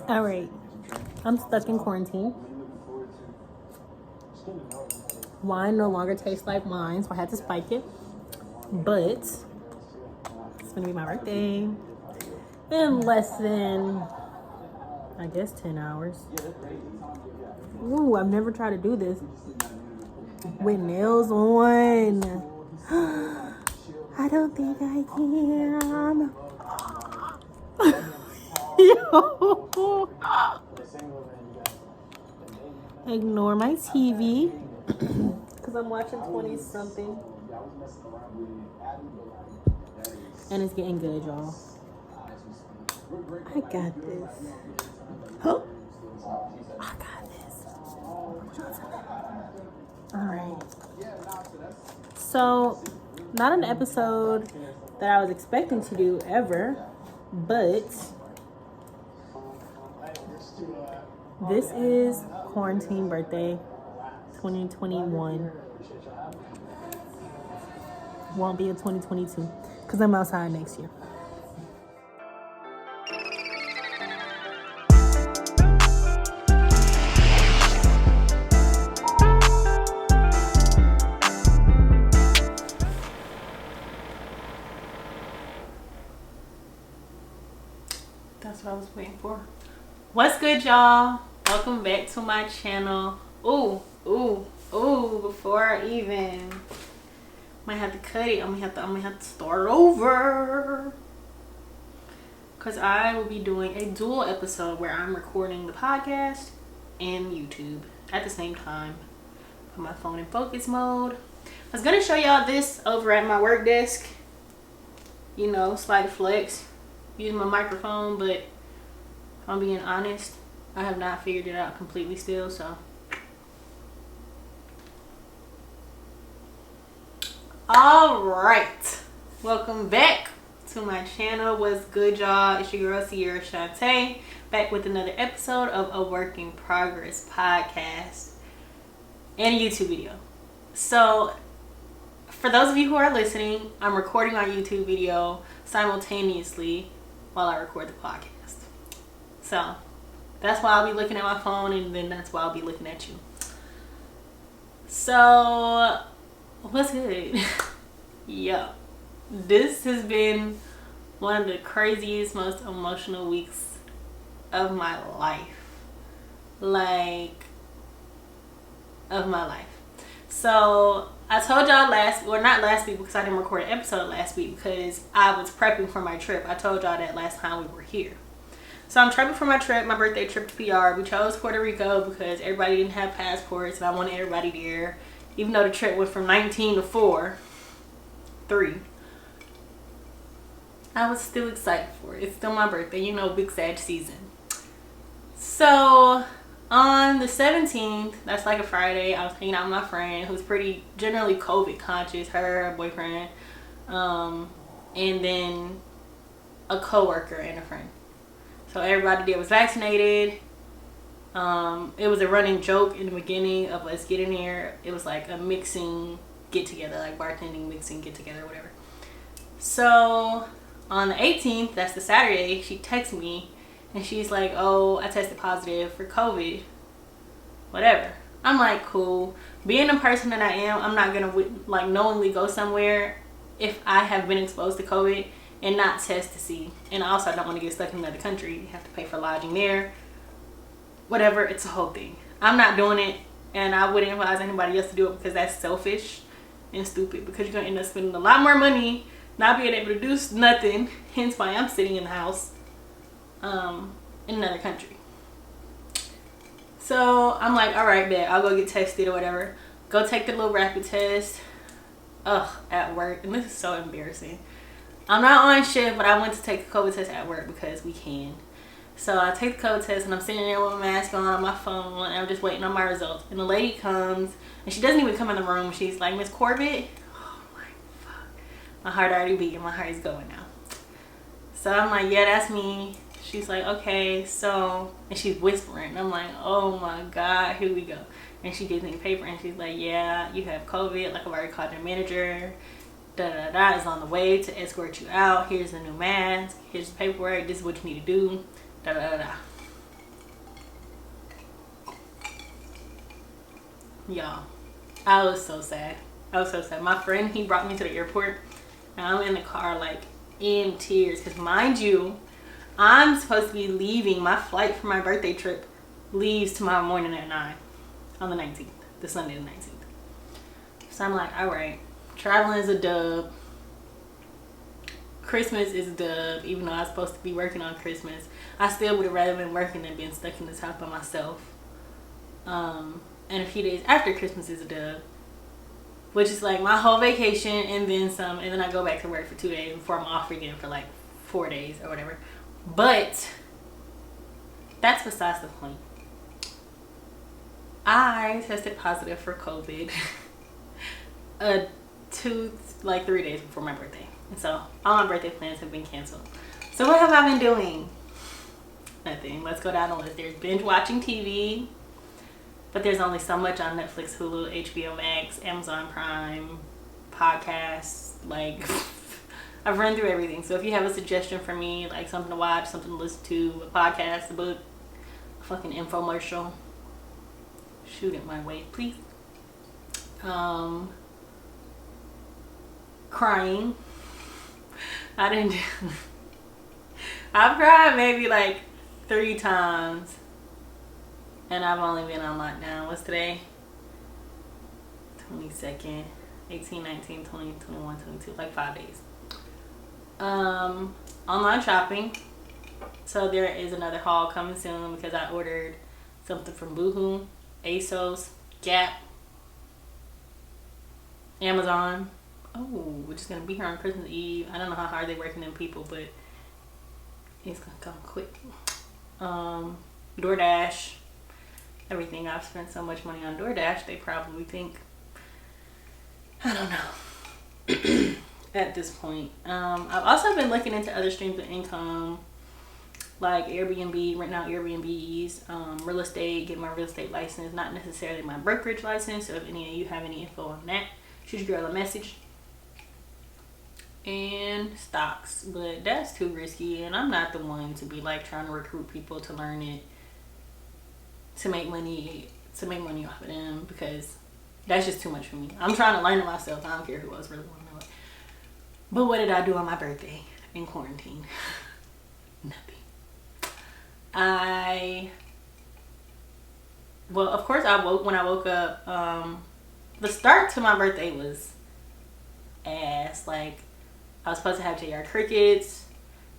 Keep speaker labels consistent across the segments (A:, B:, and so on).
A: All right, I'm stuck in quarantine. Wine no longer tastes like wine, so I had to spike it. But it's gonna be my birthday in less than, I guess, 10 hours. Ooh, I've never tried to do this with nails on. I don't think I can. Yo. Ignore my TV because I'm watching 20 something and it's getting good, y'all. I got this. Huh? I got this. All right. So, not an episode that I was expecting to do ever, but this is quarantine birthday 2021. Won't be in 2022 because I'm outside next year. That's what I was waiting for. What's good, y'all? Welcome back to my channel. Ooh, before I even might have to cut it, I'm gonna have to start over. Cause I will be doing a dual episode where I'm recording the podcast and YouTube at the same time. Put my phone in focus mode. I was gonna show y'all this over at my work desk. You know, slight flex. Use my microphone, but if I'm being honest, I have not figured it out completely still, so. Alright. Welcome back to my channel. What's good, y'all? It's your girl, Sierra Shantae, back with another episode of A Working Progress Podcast and a YouTube video. So, for those of you who are listening, I'm recording our YouTube video simultaneously while I record the podcast. So, that's why I'll be looking at my phone, and then that's why I'll be looking at you. So, what's good? Yo, this has been one of the craziest, most emotional weeks of my life. So, I told y'all not last week because I didn't record an episode last week because I was prepping for my trip. I told y'all that last time we were here. So I'm prepping for my trip, my birthday trip to PR. We chose Puerto Rico because everybody didn't have passports and I wanted everybody there. Even though the trip went from 19 to 3. I was still excited for it. It's still my birthday, you know, big Sag season. So on the 17th, that's like a Friday, I was hanging out with my friend who's pretty generally COVID conscious, her boyfriend, and then a coworker and a friend. So everybody there was vaccinated. It was a running joke in the beginning of us getting here. It was like a mixing get together, like bartending, mixing get together, whatever. So on the 18th, that's the Saturday, she texts me and she's like, oh, I tested positive for COVID, whatever. I'm like, cool. Being the person that I am, I'm not gonna like knowingly go somewhere if I have been exposed to COVID and not test to see. And also I don't want to get stuck in another country. You have to pay for lodging there, whatever. It's a whole thing. I'm not doing it, and I wouldn't advise anybody else to do it because that's selfish and stupid, because you're gonna end up spending a lot more money not being able to do nothing, hence why I'm sitting in the house in another country. So I'm like, all right, bet, I'll go get tested or whatever. Go take the little rapid test at work, and this is so embarrassing. I'm not on shift, but I went to take a COVID test at work because we can. So I take the COVID test and I'm sitting there with my mask on my phone and I'm just waiting on my results. And the lady comes and she doesn't even come in the room. She's like, Miss Corbett. Oh my fuck. My heart already beating. My heart is going now. So I'm like, yeah, that's me. She's like, okay, so, and she's whispering. I'm like, oh my God, here we go. And she gives me a paper and she's like, yeah, you have COVID. Like, I've already called your manager. Is on the way to escort you out. Here's the new mask. Here's the paperwork. This is what you need to do. Y'all, I was so sad. My friend, he brought me to the airport, and I'm in the car like in tears, because mind you, I'm supposed to be leaving. My flight for my birthday trip leaves tomorrow morning at 9 on the 19th, the Sunday the 19th. So I'm like, all right, traveling is a dub. Christmas is a dub. Even though I was supposed to be working on Christmas, I still would have rather been working than being stuck in this house by myself. And a few days after Christmas is a dub, which is like my whole vacation and then some, and then I go back to work for 2 days before I'm off again for like 4 days or whatever. But that's besides the point. I tested positive for COVID 3 days before my birthday, and so all my birthday plans have been canceled. So what have I been doing? Nothing. Let's go down the list. There's binge watching TV, but there's only so much on Netflix, Hulu, HBO Max, Amazon Prime, podcasts. Like, I've run through everything. So if you have a suggestion for me, like something to watch, something to listen to, a podcast, a book, a fucking infomercial, shoot it my way, please. Crying. I've cried maybe like 3 times, and I've only been on lockdown. What's today? 22nd, 18, 19, 20, 21, 22, like 5 days. Online shopping. So there is another haul coming soon because I ordered something from Boohoo, ASOS, Gap, Amazon. Oh, we're just gonna be here on Christmas Eve. I don't know how hard they're working them people, but it's gonna come quick. DoorDash. Everything. I've spent so much money on DoorDash, they probably think, I don't know. At this point. I've also been looking into other streams of income, like Airbnb, renting out Airbnbs, real estate, getting my real estate license, not necessarily my brokerage license. So if any of you have any info on that, shoot your girl a message. And stocks, but that's too risky, and I'm not the one to be like trying to recruit people to learn it, to make money off of them, because that's just too much for me. I'm trying to learn it myself. I don't care who else really want to know it. But what did I do on my birthday in quarantine? Nothing. Well, of course when I woke up, the start to my birthday was ass. Like, I was supposed to have JR crickets,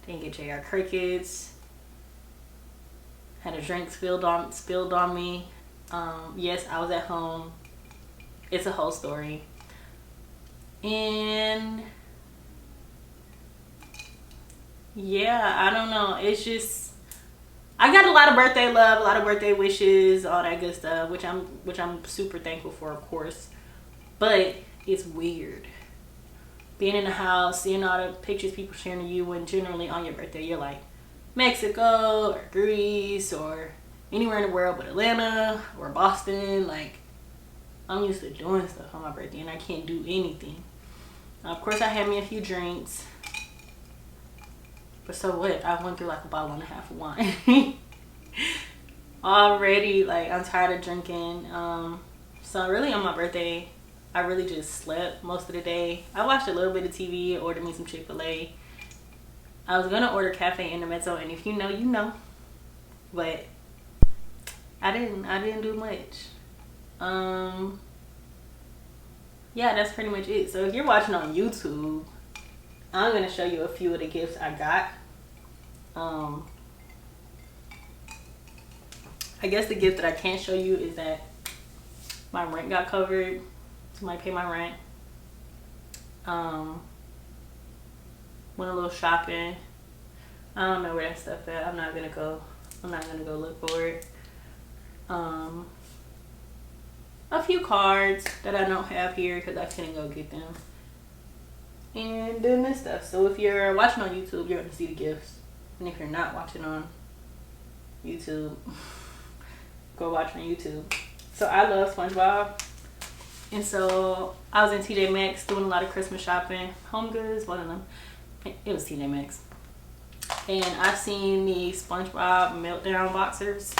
A: didn't get JR crickets, had a drink spilled on me. Yes, I was at home. It's a whole story. And yeah, I don't know. It's just, I got a lot of birthday love, a lot of birthday wishes, all that good stuff, which I'm super thankful for, of course. But it's weird being in the house, seeing all the pictures people sharing of you, when generally on your birthday you're like Mexico or Greece or anywhere in the world but Atlanta or Boston. Like, I'm used to doing stuff on my birthday and I can't do anything. Now, of course, I had me a few drinks, but so what? I went through like a bottle and a half of wine already. Like, I'm tired of drinking. So really on my birthday, I really just slept most of the day. I watched a little bit of TV, ordered me some Chick-fil-A. I was gonna order Cafe Intermezzo, and if you know, you know. But I didn't do much. Yeah, that's pretty much it. So if you're watching on YouTube, I'm gonna show you a few of the gifts I got. I guess the gift that I can't show you is that my rent got covered. Somebody paid my rent. Went a little shopping. I don't know where that stuff at. I'm not gonna go look for it. A few cards that I don't have here because I couldn't go get them. And doing this stuff. So if you're watching on YouTube, you're gonna see the gifts. And if you're not watching on YouTube, go watch on YouTube. So I love SpongeBob. And so I was in TJ Maxx doing a lot of Christmas shopping. Home Goods, one of them. It was TJ Maxx. And I seen the SpongeBob Meltdown boxers.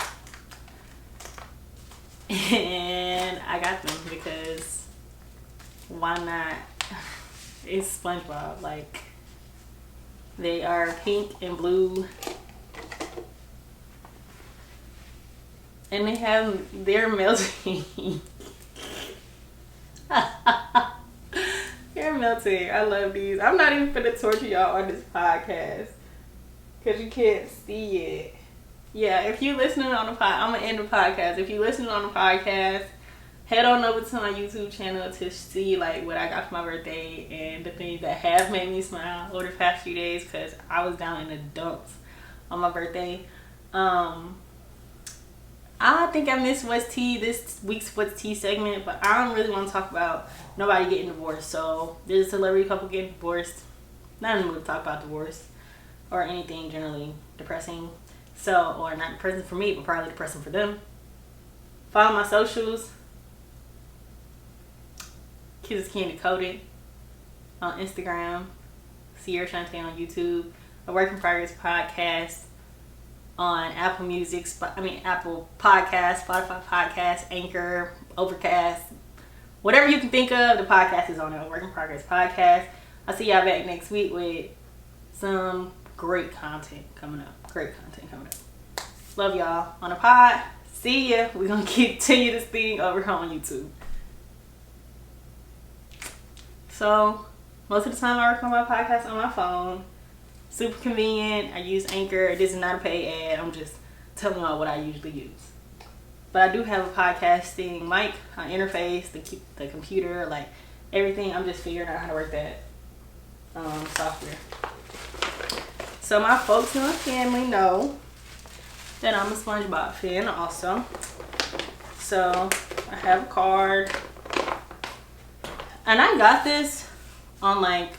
A: And I got them because why not? It's SpongeBob. Like, they are pink and blue. And they're melting. They're melting. I love these. I'm not even gonna torture y'all on this podcast because you can't see it. Yeah, if you're listening on the I'm gonna end the podcast. If you're listening on the podcast, head on over to my YouTube channel to see like what I got for my birthday and the things that have made me smile over the past few days, because I was down in the dumps on my birthday. I think I missed What's Tea, this week's What's Tea segment, but I don't really want to talk about nobody getting divorced. So there's a celebrity couple getting divorced. Not in the mood to talk about divorce or anything generally depressing. So, or not depressing for me, but probably depressing for them. Follow my socials. Kissescandycoated on Instagram. Sierra Shantae on YouTube. A Work in Progress podcast on Apple Music, Apple Podcasts, Spotify Podcasts, Anchor, Overcast, whatever you can think of. The podcast is on there. Work in Progress Podcast. I'll see y'all back next week with some great content coming up. Love y'all on the pod. See ya. We're gonna continue this thing over here on YouTube. So most of the time I work on my podcast on my phone. Super convenient. I use Anchor. This is not a paid ad. I'm just telling y'all what I usually use. But I do have a podcasting mic, an interface, the computer, like everything. I'm just figuring out how to work that software. So my folks and my family know that I'm a SpongeBob fan also. So I have a card. And I got this on like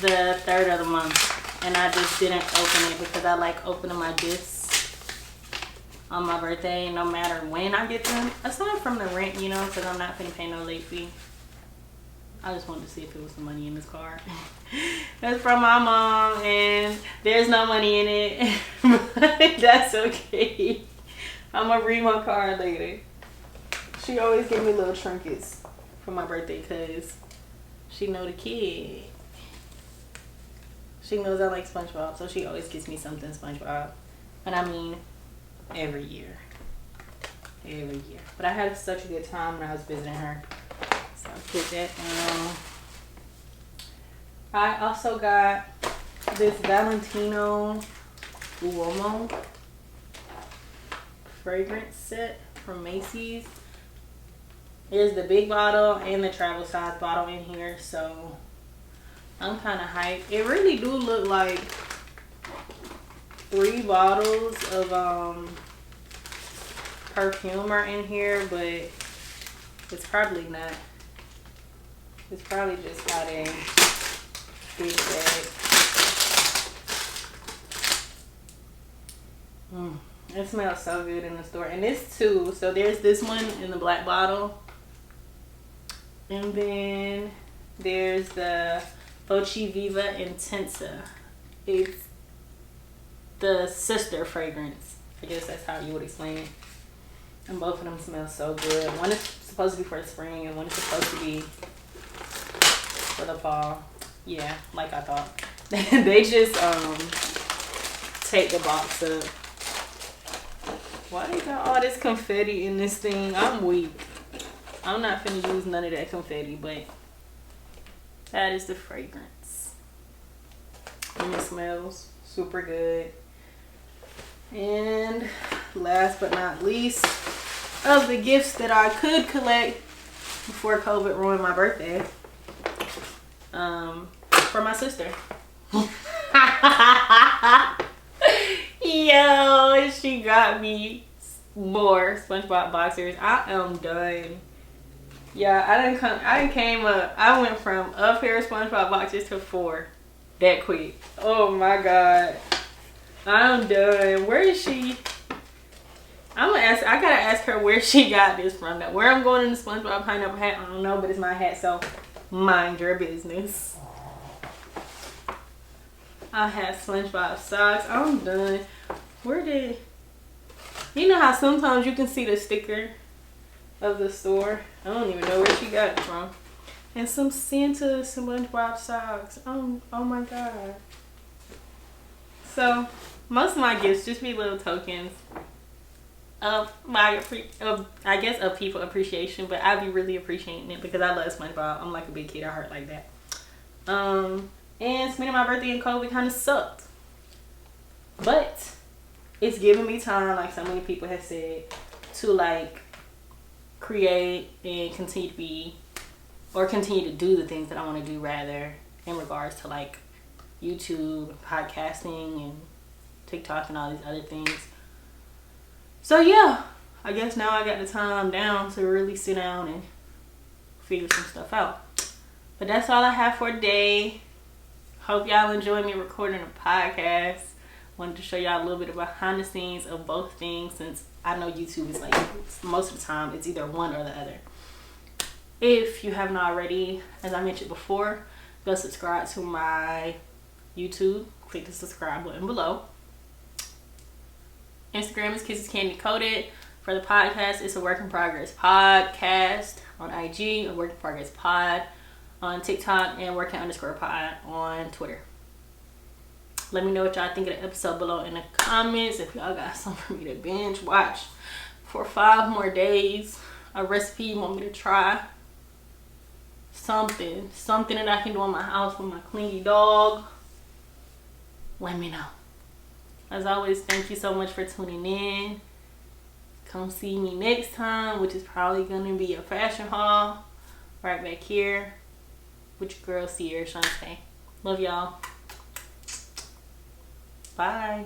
A: the 3rd of the month, and I just didn't open it because I like opening my gifts on my birthday no matter when I get them, aside from the rent, you know, because I'm not gonna pay no late fee. I just wanted to see if it was some money in this card. That's from my mom and there's no money in it, but that's okay. I'm gonna read my card later. She always give me little trinkets for my birthday because she know the kid. She knows I like SpongeBob, so she always gives me something SpongeBob. And I mean, every year. But I had such a good time when I was visiting her. So I put that down. I also got this Valentino Uomo fragrance set from Macy's. There's the big bottle and the travel size bottle in here, so I'm kind of hyped. It really do look like 3 bottles of perfume are in here, but it's probably not. It's probably just how they did that. It smells so good in the store. And it's 2. So there's this one in the black bottle. And then there's the Voce Viva Intensa. It's the sister fragrance. I guess that's how you would explain it. And both of them smell so good. One is supposed to be for the spring and one is supposed to be for the fall. Yeah, like I thought. They just take the box up. Why they got all this confetti in this thing? I'm weak. I'm not finna use none of that confetti, but that is the fragrance. And it smells super good. And last but not least, of the gifts that I could collect before COVID ruined my birthday, for my sister. Yo, she got me more SpongeBob boxers. I am done. Yeah, I went from a pair of SpongeBob boxers to 4 that quick. Oh my god. I'm done. Where is she? I gotta ask her where she got this from. Now, where I'm going in the SpongeBob pineapple hat, I don't know, but it's my hat, so mind your business. I have SpongeBob socks. I'm done. Where did You know how sometimes you can see the sticker of the store? I don't even know where she got it from. And some Santa SpongeBob socks. Oh my god. So most of my gifts just be little tokens of I guess of people appreciation, but I be really appreciating it because I love SpongeBob. I'm like a big kid. I heart like that. And spending my birthday in COVID kind of sucked, but it's giving me time, like so many people have said, to like create and continue to do the things that I want to do, rather in regards to like YouTube, podcasting, and TikTok and all these other things. So yeah, I guess now I got the time down to really sit down and figure some stuff out. But that's all I have for today. Hope y'all enjoyed me recording a podcast. Wanted to show y'all a little bit of behind the scenes of both things, since I know YouTube is like, most of the time it's either one or the other. If you haven't already, as I mentioned before, go subscribe to my YouTube. Click the subscribe button below. Instagram is Kissescandycoated. For the podcast, it's a Work in Progress Podcast on IG, a Work in Progress Pod on TikTok, and working_pod on Twitter. Let me know what y'all think of the episode below in the comments. If y'all got something for me to binge watch for 5 more days, a recipe you want me to try, something that I can do in my house with my clingy dog, let me know. As always, thank you so much for tuning in. Come see me next time, which is probably going to be a fashion haul right back here with your girl Sierra Shante. Love y'all. Bye.